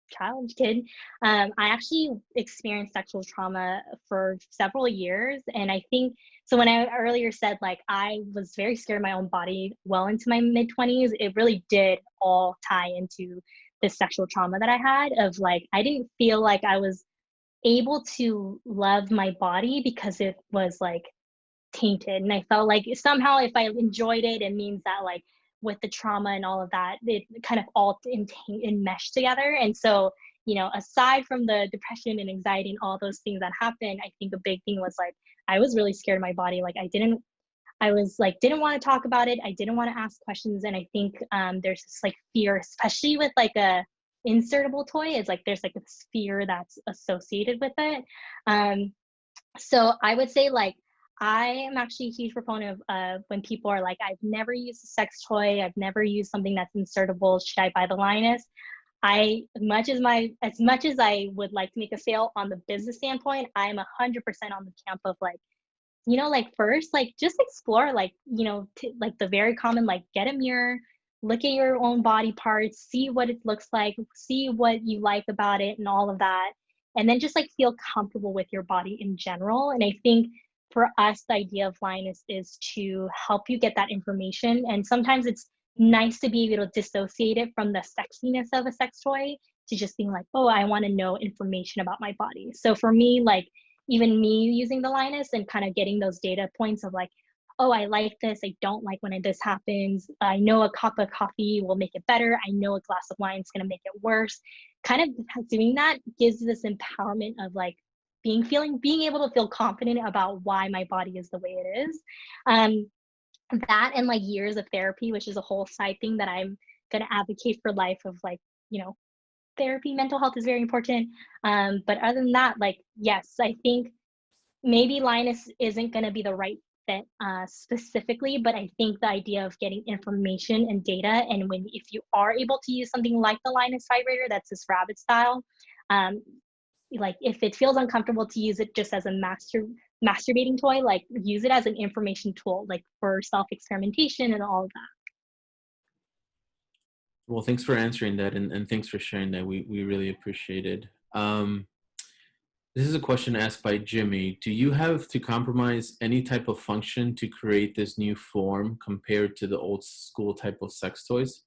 child kid, I actually experienced sexual trauma for several years. And I think so when I earlier said like I was very scared of my own body well into my mid 20s, it really did all tie into this sexual trauma that I had of like I didn't feel like I was able to love my body because it was like tainted. And I felt like somehow if I enjoyed it, it means that like with the trauma and all of that, it kind of all enmeshed together. And so, aside from the depression and anxiety and all those things that happened, I think a big thing was like I was really scared of my body. Like I was like didn't want to talk about it. I didn't want to ask questions. And I think there's this like fear, especially with like a insertable toy, is like there's like this fear that's associated with it. Um, so I would say like I am actually a huge proponent of when people are like, I've never used a sex toy, I've never used something that's insertable. Should I buy the Linus? As much as I would like to make a sale on the business standpoint, I'm 100% on the camp of like, like first, like just explore, like like the very common, like get a mirror, look at your own body parts, see what it looks like, see what you like about it, and all of that, and then just like feel comfortable with your body in general. And I think for us, the idea of Linus is to help you get that information. And sometimes it's nice to be able to dissociate it from the sexiness of a sex toy to just being like, oh, I want to know information about my body. So for me, like even me using the Linus and kind of getting those data points of like, oh, I like this, I don't like when this happens. I know a cup of coffee will make it better. I know a glass of wine is going to make it worse. Kind of doing that gives this empowerment of like being able to feel confident about why my body is the way it is. Um, that and like years of therapy, which is a whole side thing that I'm going to advocate for life of like, you know, therapy, mental health is very important. But other than that, like, yes, I think maybe Linus isn't going to be the right fit specifically, but I think the idea of getting information and data, and when if you are able to use something like the Linus vibrator, that's this rabbit style, um, like if it feels uncomfortable to use it just as a masturbating toy, like use it as an information tool, like for self experimentation and all of that. Well, thanks for answering that, and thanks for sharing that. We really appreciate it. This is a question asked by Jimmy. Do you have to compromise any type of function to create this new form compared to the old school type of sex toys?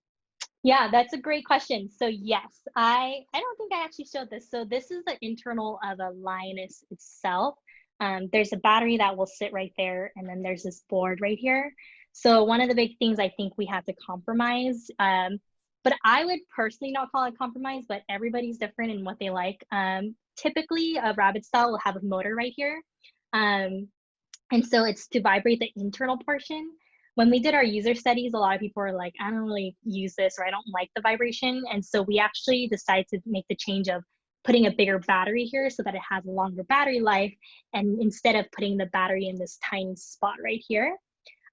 Yeah, that's a great question. So yes, I don't think I actually showed this. So this is the internal of a Linus itself. There's a battery that will sit right there, and then there's this board right here. So one of the big things I think we have to compromise, but I would personally not call it compromise, but everybody's different in what they like. Typically, a rabbit style will have a motor right here. Um, and so it's to vibrate the internal portion. When we did our user studies, a lot of people were like, I don't really use this or I don't like the vibration. And so we actually decided to make the change of putting a bigger battery here so that it has a longer battery life. And instead of putting the battery in this tiny spot right here.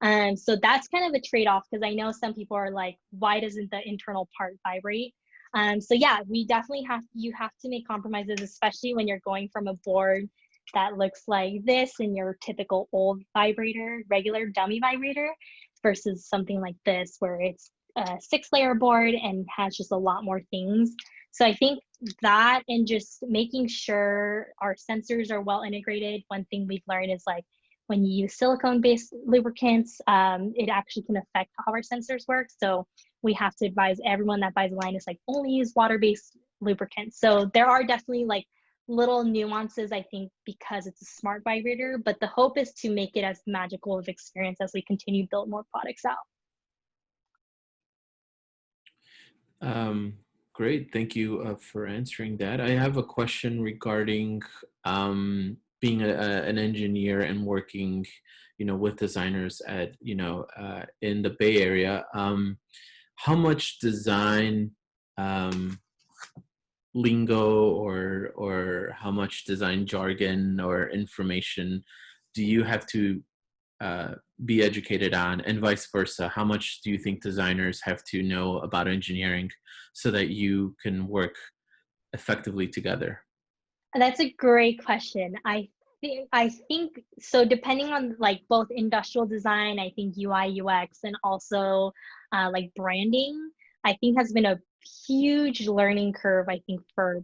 So that's kind of a trade-off because I know some people are like, why doesn't the internal part vibrate? So yeah, we definitely you have to make compromises, especially when you're going from a board that looks like this in your typical old vibrator, regular dummy vibrator, versus something like this where it's a 6-layer board and has just a lot more things. So I think that and just making sure our sensors are well integrated. One thing we've learned is like when you use silicone-based lubricants, it actually can affect how our sensors work. So we have to advise everyone that buys a Linus like only use water-based lubricants. So there are definitely like little nuances, I think, because it's a smart vibrator, but the hope is to make it as magical of experience as we continue to build more products out. Um, Great, thank you for answering that. I have a question regarding being an engineer and working, with designers at, in the Bay Area. How much design lingo or how much design jargon or information do you have to uh, be educated on, and vice versa? How much do you think designers have to know about engineering so that you can work effectively together? That's a great question. I I think so depending on like both industrial design, I think UI, UX, and also like branding, I think has been a huge learning curve, I think, for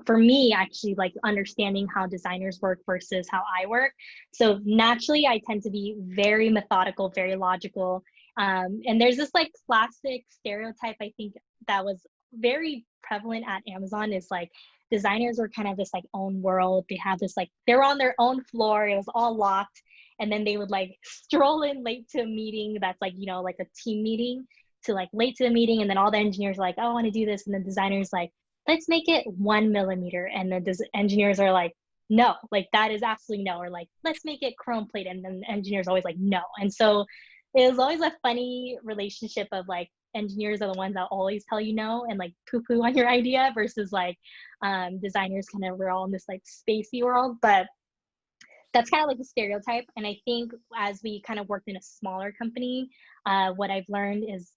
me actually like understanding how designers work versus how I work. So naturally I tend to be very methodical, very logical. And there's this like classic stereotype I think that was very prevalent at Amazon is like designers were kind of this like own world. They have this like they're on their own floor. It was all locked. And then they would like stroll in late to a meeting that's like, like a team meeting to like late to the meeting. And then all the engineers are like, oh, I want to do this. And the designers like, let's make it 1 millimeter. And the engineers are like, no, like that is absolutely no. Or like, let's make it chrome plate. And then the engineers always like, no. And so it was always a funny relationship of like, engineers are the ones that always tell you no and like poo poo on your idea versus like designers kind of we're all in this like spacey world. But that's kind of like a stereotype. And I think as we kind of worked in a smaller company, what I've learned is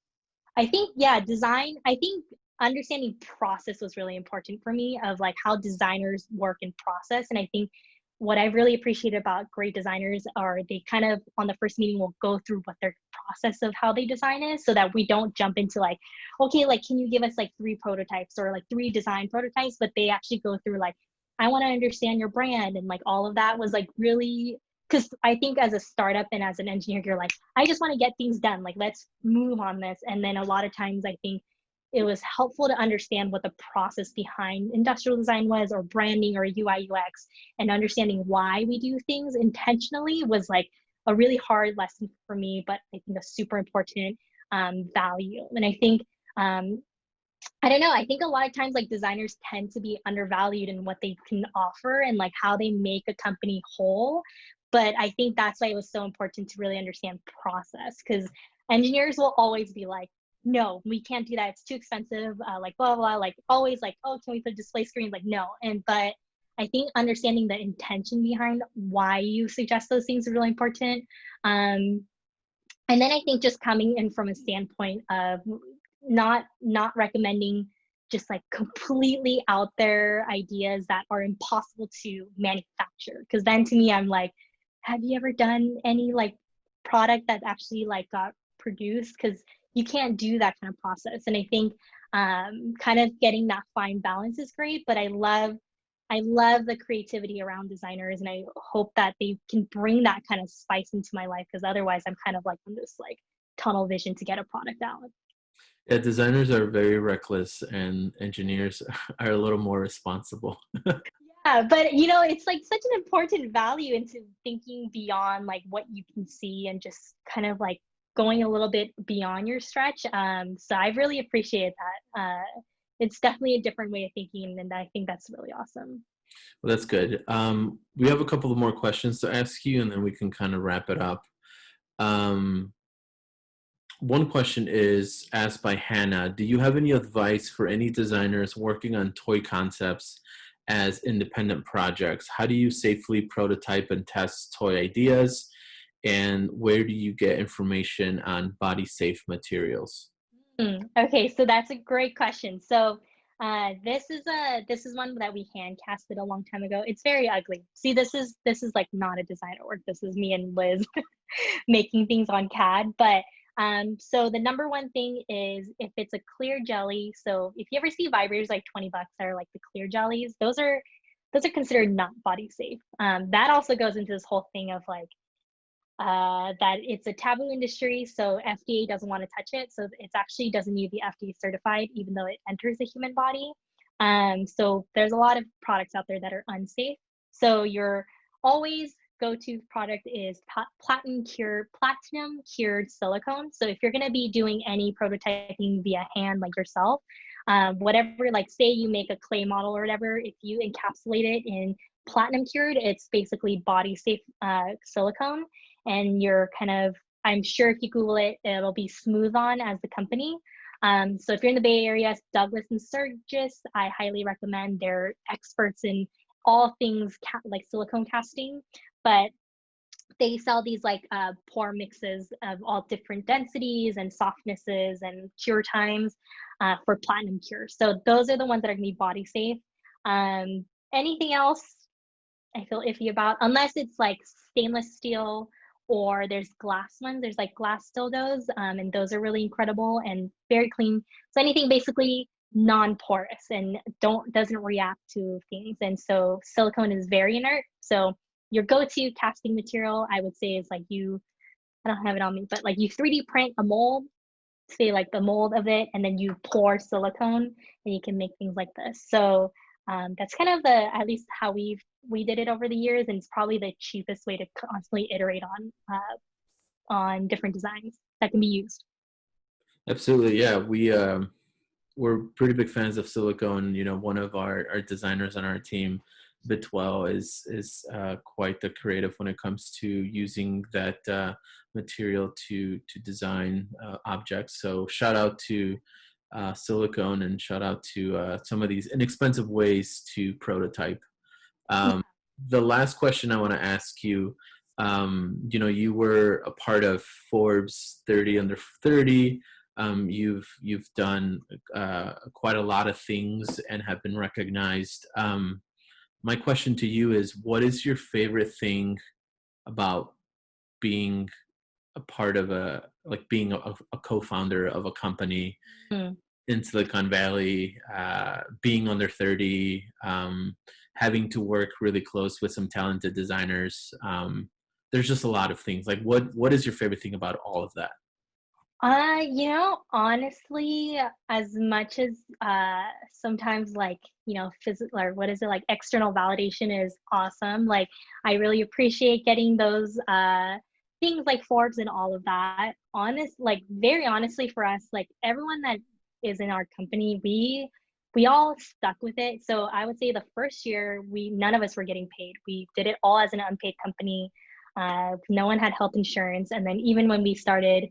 I think, yeah, design, I think understanding process was really important for me of like how designers work in process. And I think what I really appreciate about great designers are they kind of on the first meeting will go through what their process of how they design is so that we don't jump into like, okay, like, can you give us like 3 prototypes or like 3 design prototypes? But they actually go through like, I want to understand your brand. And like all of that was like really because I think as a startup and as an engineer, you're like, I just want to get things done. Like, let's move on this. And then a lot of times I think it was helpful to understand what the process behind industrial design was or branding or UI UX and understanding why we do things intentionally was like a really hard lesson for me, but I think a super important value. And I think I don't know. I think a lot of times, like designers tend to be undervalued in what they can offer and like how they make a company whole. But I think that's why it was so important to really understand process because engineers will always be like, no, we can't do that. It's too expensive. Like blah, blah, blah. Like always like, oh, can we put a display screen? Like, no. But I think understanding the intention behind why you suggest those things is really important. Um, and then I think just coming in from a standpoint of not recommending just like completely out there ideas that are impossible to manufacture because then to me I'm like have you ever done any like product that actually like got produced because you can't do that kind of process. And I think kind of getting that fine balance is great, but I love the creativity around designers and I hope that they can bring that kind of spice into my life because otherwise I'm kind of like on this like tunnel vision to get a product out. Yeah, designers are very reckless and engineers are a little more responsible. Yeah, but it's like such an important value into thinking beyond like what you can see and just kind of like going a little bit beyond your stretch. So I really appreciate that. It's definitely a different way of thinking, and I think that's really awesome. Well, that's good. We have a couple of more questions to ask you, and then we can kind of wrap it up. Um, One question is asked by Hannah. Do you have any advice for any designers working on toy concepts as independent projects? How do you safely prototype and test toy ideas? And where do you get information on body safe materials? Okay, so that's a great question. So this is one that we hand casted a long time ago. It's very ugly. See, this is like not a designer work. This is me and Liz making things on CAD. But so the number one thing is if it's a clear jelly. So if you ever see vibrators like 20 bucks that are like the clear jellies, those are considered not body safe. That also goes into this whole thing of like that it's a taboo industry, so FDA doesn't want to touch it. So it actually doesn't need to be FDA certified, even though it enters the human body. So there's a lot of products out there that are unsafe. So your always go-to product is platinum cured silicone. So if you're going to be doing any prototyping via hand, like yourself, whatever, like say you make a clay model or whatever, if you encapsulate it in platinum cured, it's basically body safe silicone and you're kind of I'm sure if you Google it, it'll be Smooth On as the company. So if you're in the Bay Area, Douglas and Sturgis, I highly recommend. They're experts in all things like silicone casting, but they sell these like pour mixes of all different densities and softnesses and cure times for platinum cure. So those are the ones that are going to be body safe. Anything else? I feel iffy about unless it's like stainless steel or there's glass ones. There's like glass dildos, and those are really incredible and very clean. So anything basically non-porous and don't doesn't react to things. And so silicone is very inert. So your go-to casting material, I would say, is like I don't have it on me, but like you 3D print a mold, say like the mold of it, and then you pour silicone and you can make things like this. So that's kind of the at least how we did it over the years, and it's probably the cheapest way to constantly iterate on different designs that can be used. Absolutely, yeah. We're pretty big fans of silicone. You know, one of our designers on our team, Bitwell, is quite the creative when it comes to using that material to design objects. So shout out to silicone, and shout out to some of these inexpensive ways to prototype. Yeah. Um, the last question I want to ask you, you know, you were a part of Forbes 30 under 30. You've done quite a lot of things and have been recognized. My question to you is, what is your favorite thing about being a part of being a co-founder of a company Mm. in Silicon Valley, being under 30, having to work really close with some talented designers. There's just a lot of things. Like, what is your favorite thing about all of that? Honestly, as much as sometimes like, physical or what is it like external validation is awesome. Like I really appreciate getting those things like Forbes and all of that. Like very honestly for us, like everyone that is in our company, we all stuck with it. So I would say the first year we none of us were getting paid. We did it all as an unpaid company. No one had health insurance, and then even when we started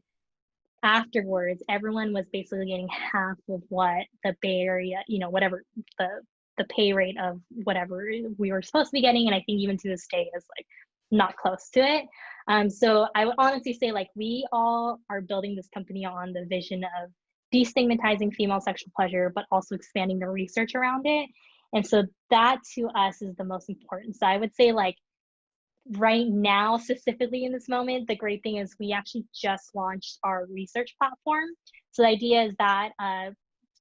afterwards, everyone was basically getting half of what the Bay Area, whatever the the pay rate of whatever we were supposed to be getting, and I think even to this day is like not close to it. So I would honestly say like we all are building this company on the vision of destigmatizing female sexual pleasure, but also expanding the research around it. And so that to us is the most important. So I would say like right now, specifically in this moment, the great thing is we actually just launched our research platform. So the idea is that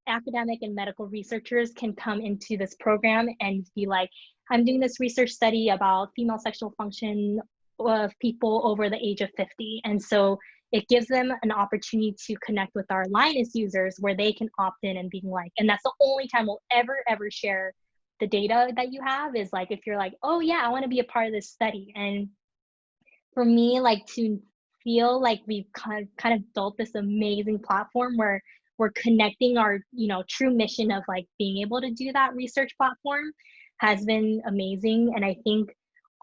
academic and medical researchers can come into this program and be like, I'm doing this research study about female sexual function of people over the age of 50. And so it gives them an opportunity to connect with our Linus users where they can opt in and being like, and that's the only time we'll ever share the data that you have is like if you're like, oh yeah, I want to be a part of this study. And for me, like to feel like we've kind of built this amazing platform where we're connecting our, true mission of like being able to do that research platform has been amazing. And I think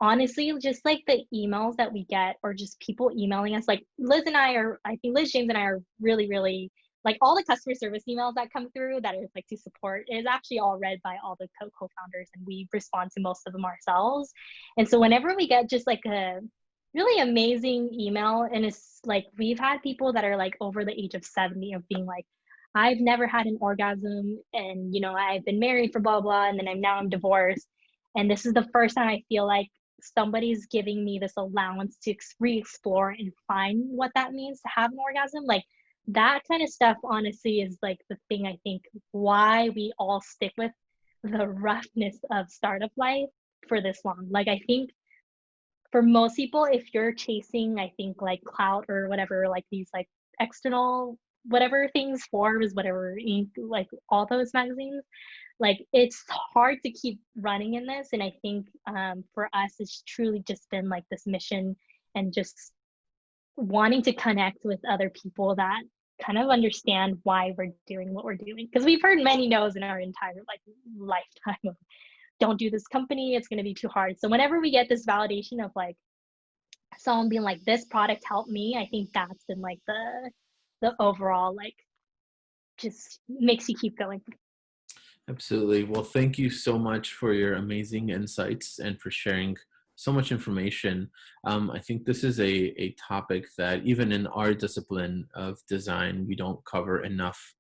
honestly, just like the emails that we get or just people emailing us, like I think Liz, James, and I are really, really like all the customer service emails that come through that is like to support is actually all read by all the co-founders and we respond to most of them ourselves. And so whenever we get just like a really amazing email and it's like we've had people that are like over the age of 70 of being like I've never had an orgasm and I've been married for blah blah and then I'm divorced and this is the first time I feel like somebody's giving me this allowance to re-explore and find what that means to have an orgasm. Like that kind of stuff honestly is like the thing I think why we all stick with the roughness of startup life for this long. Like I think for most people, if you're chasing, I think like clout or whatever, like these like external whatever things, Forbes, whatever, Inc, like all those magazines, like it's hard to keep running in this. And I think for us, it's truly just been like this mission and just wanting to connect with other people that kind of understand why we're doing what we're doing. Because we've heard many no's in our entire like lifetime of don't do this company, it's going to be too hard. So whenever we get this validation of like someone being like this product helped me, I think that's been like the overall like just makes you keep going. Absolutely. Well, thank you so much for your amazing insights and for sharing so much information. I think this is a topic that even in our discipline of design, we don't cover enough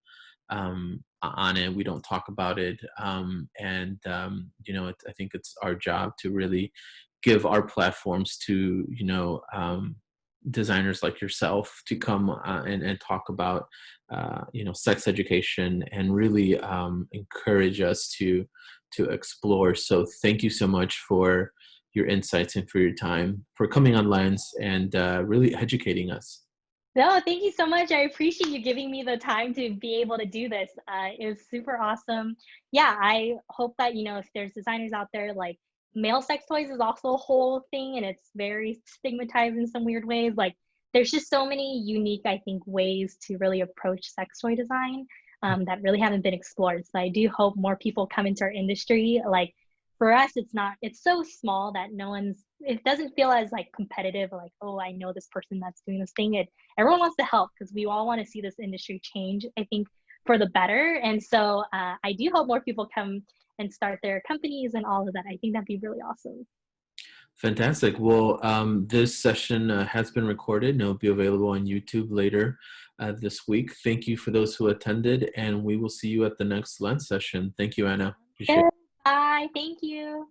on it. We don't talk about it. I think it's our job to really give our platforms to, designers like yourself to come and talk about, sex education and really encourage us to explore. So thank you so much for your insights and for your time, for coming on Lens and really educating us. No, thank you so much. I appreciate you giving me the time to be able to do this. It was super awesome. Yeah, I hope that, if there's designers out there, like male sex toys is also a whole thing and it's very stigmatized in some weird ways. Like, there's just so many unique, I think, ways to really approach sex toy design that really haven't been explored. So I do hope more people come into our industry. Like, for us, it's so small that it doesn't feel as like competitive, like, oh, I know this person that's doing this thing. Everyone wants to help because we all want to see this industry change, I think, for the better. And so I do hope more people come and start their companies and all of that. I think that'd be really awesome. Fantastic. Well, this session has been recorded and it'll be available on YouTube later this week. Thank you for those who attended, and we will see you at the next Lens session. Thank you, Anna. Appreciate Good. it. Bye. Thank you.